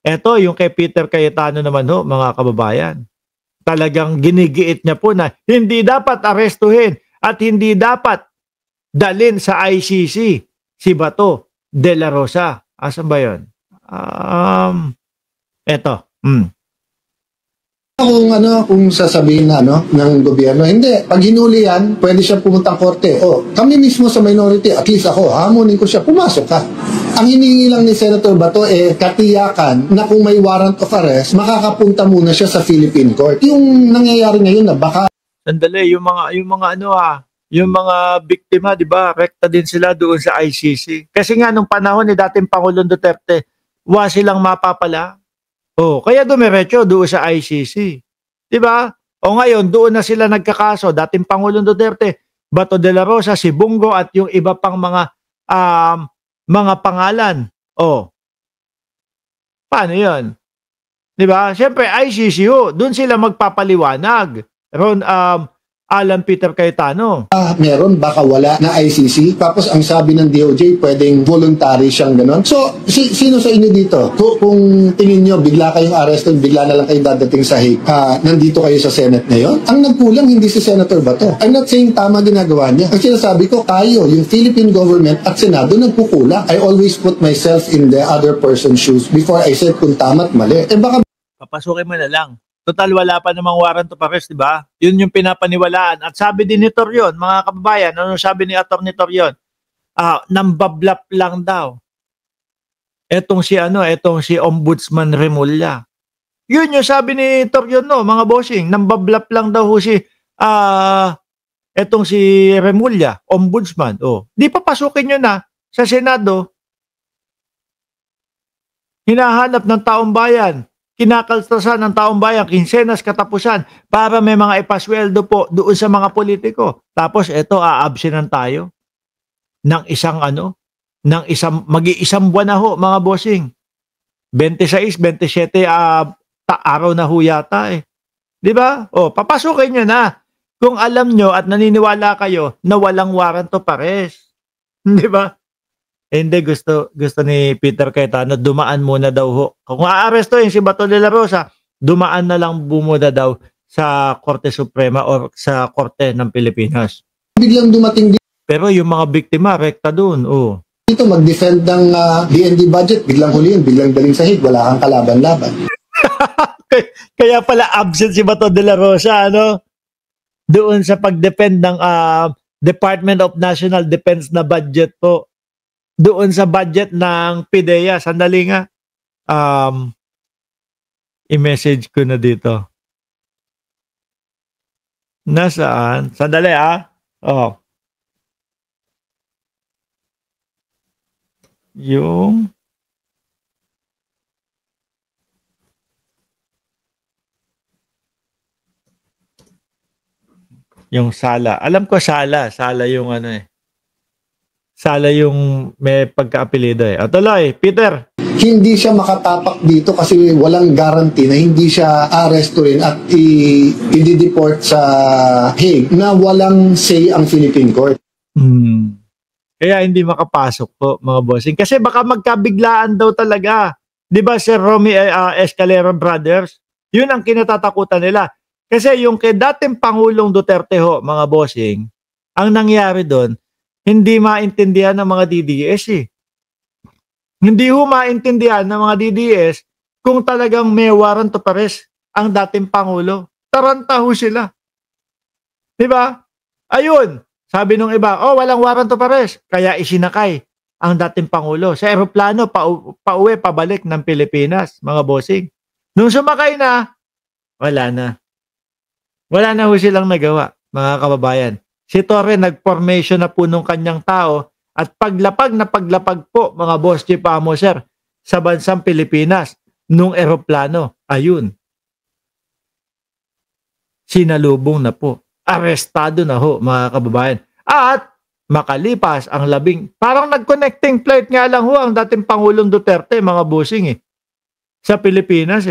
Eto, yung kay Peter Cayetano naman ho, mga kababayan. Talagang ginigiit niya po na hindi dapat arestuhin at hindi dapat dalin sa ICC si Bato de la Rosa. Asan ba yun? Eto. Kung sasabihin na ng gobyerno, hindi, pag hinuli yan, pwede siya pumuntang korte. Kami mismo sa minority, at least ako, hamunin ko siya, pumasok ka. Ang hinihingi lang ni Senator Bato katiyakan na kung may warrant of arrest, makakapunta muna siya sa Philippine Court. Yung nangyayari ngayon na baka sandali, yung mga biktima, di ba, rekta din sila doon sa ICC. Kasi nga nung panahon ni dating Pangulong Duterte, wala silang mapapala. Kaya dumiretso doon sa ICC. Di ba? Ngayon, doon na sila nagkakaso. Dating Pangulong Duterte, Bato de la Rosa, si Bungo at yung iba pang mga pangalan. Paano yun? Di ba? Siyempre, ICC doon sila magpapaliwanag. Alan Peter Cayetano. Meron, baka wala na ICC. Tapos ang sabi ng DOJ, pwedeng voluntary siyang gano'n. So, sino sa inyo dito? Kung tingin nyo, bigla kayong arrested, bigla na lang kayo dadating sa Hague, nandito kayo sa Senate ngayon? Ang nagkulang, hindi si Senator Bato. I'm not saying tama ginagawa niya. Ang sinasabi ko, tayo, yung Philippine government at Senado, nagkukulang. I always put myself in the other person's shoes before I said kung tama at mali. Baka papasukin mo na lang. Total, wala pa namang warrant of arrest, di ba? Yun yung pinapaniwalaan. At sabi din ni Torion, mga kababayan, ano sabi ni Atty. Torion? Nambablap lang daw. Etong si Ombudsman Remulla. Yun yung sabi ni Torion, mga bossing. Nambablap lang daw etong si Remulla, Ombudsman. Di papasukin nyo na sa Senado. Hinahanap ng taong bayan. Kinakaltasan ng taong bayan, kinsenas katapusan para may mga ipasweldo po doon sa mga politiko. Tapos aabsenan tayo ng mag-iisang buwan na mga bossing. 26, 27 araw na yata . Di ba? Papasukin nyo na kung alam nyo at naniniwala kayo na walang warrant of arrest. Di ba? Hindi, gusto ni Peter Cayetano, dumaan muna daw Kung aarestuhin si Bato de la Rosa, dumaan na lang muna daw sa Korte Suprema o sa Korte ng Pilipinas. Biglang dumating pero yung mga biktima, rekta doon. Dito, mag-defend ng DND budget, biglang huliin, biglang daling sa Hague, wala kang kalaban-laban. Kaya pala absent si Bato de la Rosa, doon sa pag-defend ng Department of National Defense na budget po. Doon sa budget ng PIDEA. Sandali nga. I-message ko na dito. Nasaan? Sandali yung Sala. Alam ko Sala yung Sala yung may pagka-apelido . Tuloy, Peter. Hindi siya makatapak dito kasi walang guarantee na hindi siya arestuhin at i-deport sa Hague na walang say ang Philippine Court. Kaya hindi makapasok po, mga bossing. Kasi baka magkabiglaan daw talaga. Di ba, Sir Romy Escalera Brothers? Yun ang kinatatakutan nila. Kasi yung kay dating Pangulong Duterte mga bossing, ang nangyari doon, hindi maintindihan ng mga DDS . Hindi maintindihan ng mga DDS kung talagang may warrant of arrest ang dating Pangulo. Taranta sila. Diba? Ayun. Sabi nung iba, walang warrant of arrest. Kaya isinakay ang dating Pangulo sa eroplano pauwi, pabalik ng Pilipinas, mga bossing. Nung sumakay na, wala na. Wala na silang nagawa, mga kababayan. Si Torre nag-formation na po nung kanyang tao at paglapag po, mga boss chief sir, sa bansang Pilipinas nung eroplano. Ayun. Sinalubong na po. Arestado na mga kababayan. At makalipas ang parang nag-connecting flight nga lang ang dating Pangulong Duterte, mga bossing sa Pilipinas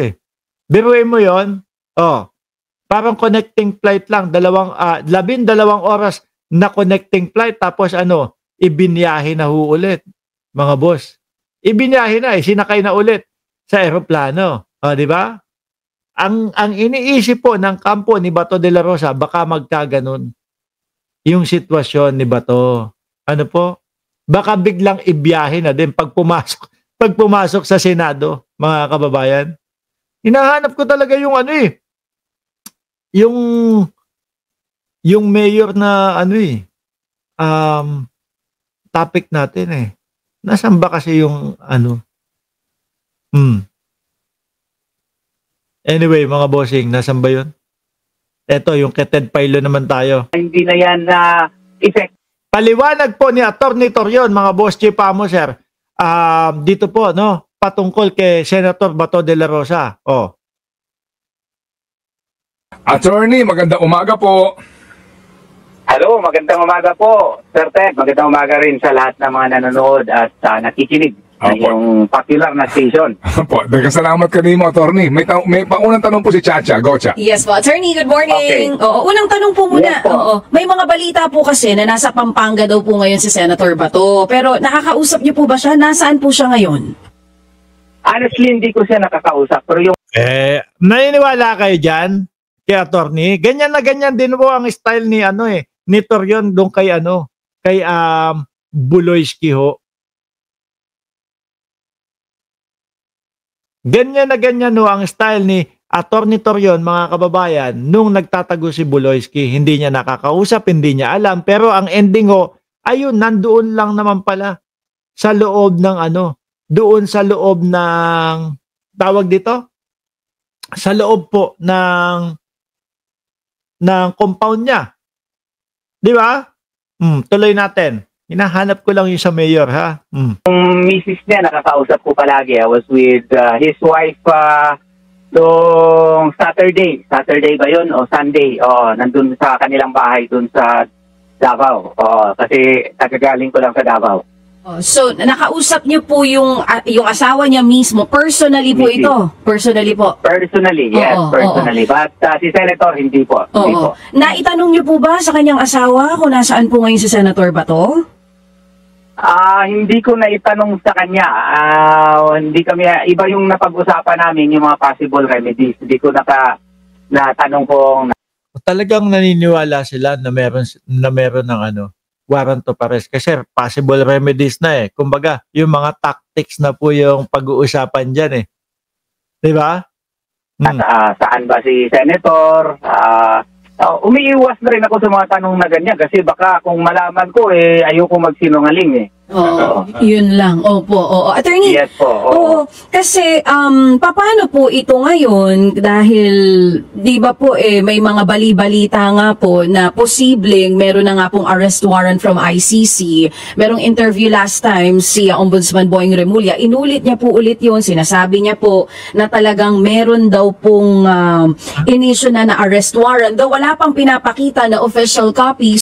Biruin mo yon. Parang connecting flight lang, 12 oras na connecting flight, tapos ibinyahe na ulit, mga boss. Ibinyahe na sinakay na ulit. sa eroplano. O, di ba? Ang iniisip po ng kampo ni Bato de la Rosa, baka magkaganon yung sitwasyon ni Bato. Ano po? Baka biglang ibiyahe na din pag pumasok sa Senado, mga kababayan. Hinahanap ko talaga yung ano eh. Yung mayor na ano eh. Topic natin eh. Nasaan ba kasi yung ano? Anyway, mga bossing, nasaan ba yun? Eto, yung kay Ted Pailo naman tayo. Hindi na yan na effect. Paliwanag po ni Atty. Torion, mga boss chief amo, sir. Dito po, no? Patungkol kay Senator Bato de la Rosa. Oh. Attorney, magandang umaga po. Hello, magandang umaga po, Sir Ted. Magandang umaga rin sa lahat ng mga nanonood at nakikinig Opo. ng yung popular na station. Po, salamat kanimo, Attorney. May paunang tanong po si Chacha. Go, Cha. Yes po. Attorney, good morning. Okay. Oo, unang tanong po muna. Yes po. Oo, may mga balita po kasi na nasa Pampanga daw po ngayon si Senator Bato. Pero nakakausap niyo po ba siya? Nasaan po siya ngayon? Honestly, hindi ko siya nakakausap. Pero yung Naniniwala kayo dyan, kay attorney? Ganyan na ganyan din po ang style ni ano eh, ni Torion doon kay ano, kay Buloyski ho. Ganyan na ganyan ho ang style ni Attorney Torion, mga kababayan, nung nagtatago si Buloyski. Hindi niya nakakausap, hindi niya alam, pero ang ending ho, ayun, nandoon lang naman pala sa loob ng ano, doon sa loob ng, tawag dito? Sa loob po ng compound niya. Di ba? Tuloy natin. Hinahanap ko lang yung sa mayor, ha? misis niya, nakakausap ko palagi. I was with his wife noong Saturday. Saturday ba yun? O Sunday? Nandun sa kanilang bahay dun sa Davao. Kasi tagagaling ko lang sa Davao. So, nakausap niyo po yung asawa niya mismo. Personally po Misis. ito. Personally po. Personally, yes, Oo, personally. But si Senator, hindi po. Hindi Oo. po. Naitanong niyo po ba sa kanyang asawa kung nasaan po ngayon si Senator Bato? Hindi ko na itanong sa kanya. Hindi kami, iba yung napag-usapan namin, yung mga possible remedies. Hindi ko natanong kung Talagang naniniwala sila na meron ng ano, warrant of arrest. Kasi possible remedies na eh. Kumbaga, yung mga tactics na po yung pag-uusapan dyan eh. Di ba? saan ba si Senator. Umiiwas na rin ako sa mga tanong na ganyan kasi baka kung malaman ko ayoko magsinungaling eh. Oo, yun lang. Opo, oo. Attorney, Yes po. oo, kasi paano po ito ngayon dahil di ba po may mga bali-balita nga po na posibleng meron na nga pong arrest warrant from ICC. Merong interview last time si Ombudsman Boying Remulla. Inulit niya po ulit yun. Sinasabi niya po na talagang meron daw pong inisyu na arrest warrant. Though wala pang pinapakita na official copies.